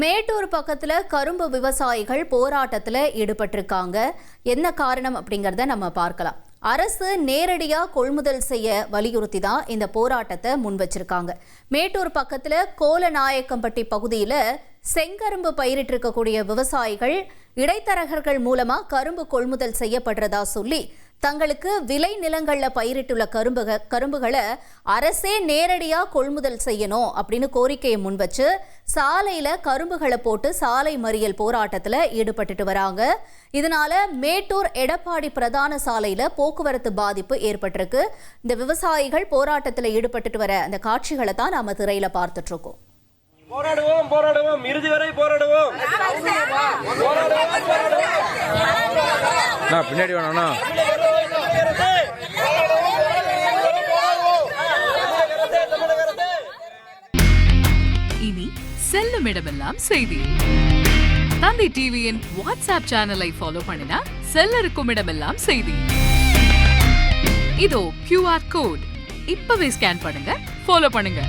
மேட்டூர் பக்கத்துல கரும்பு விவசாயிகள் போராட்டத்துல ஈடுபட்டிருக்காங்க. என்ன காரணம் அப்படிங்கறத நம்ம பார்க்கலாம். அரசு நேரடியா கொள்முதல் செய்ய வலியுறுத்தி தான் இந்த போராட்டத்தை முன் வச்சிருக்காங்க. மேட்டூர் பக்கத்துல கோலநாயக்கம்பட்டி பகுதியில செங்கரும்பு பயிரிட்டு இருக்கக்கூடிய விவசாயிகள் இடைத்தரகர்கள் மூலமா கரும்பு கொள்முதல் செய்யப்படுறதா சொல்லி தங்களுக்கு விளை நிலங்கள்ல பயிரிட்டுள்ள கரும்புகளை அரசே நேரடியா கொள்முதல் செய்யணும் அப்படின்னு கோரிக்கையை முன் வச்சு சாலையில கரும்புகளை போட்டு சாலை மறியல் போராட்டத்துல ஈடுபட்டுட்டு வராங்க. இதனால மேட்டூர் எடப்பாடி பிரதான சாலையில போக்குவரத்து பாதிப்பு ஏற்பட்டிருக்கு. இந்த விவசாயிகள் போராட்டத்துல ஈடுபட்டுட்டு வர அந்த காட்சிகளை தான் நாம திரையில பார்த்துட்டு இருக்கோம். போராடுவோம் போராடுவோம் இறுதி வரை போராடுவோம். பின்னாடி வேணா இனி செல்லும் இடமெல்லாம் செய்தி. தந்தி டிவியின் வாட்ஸ்அப் சேனலை ஃபாலோ பண்ணினா செல்ல இருக்கும் இடமெல்லாம் செய்தி. இதோ QR கோட் இப்பவே ஸ்கேன் பண்ணுங்க, ஃபாலோ பண்ணுங்க.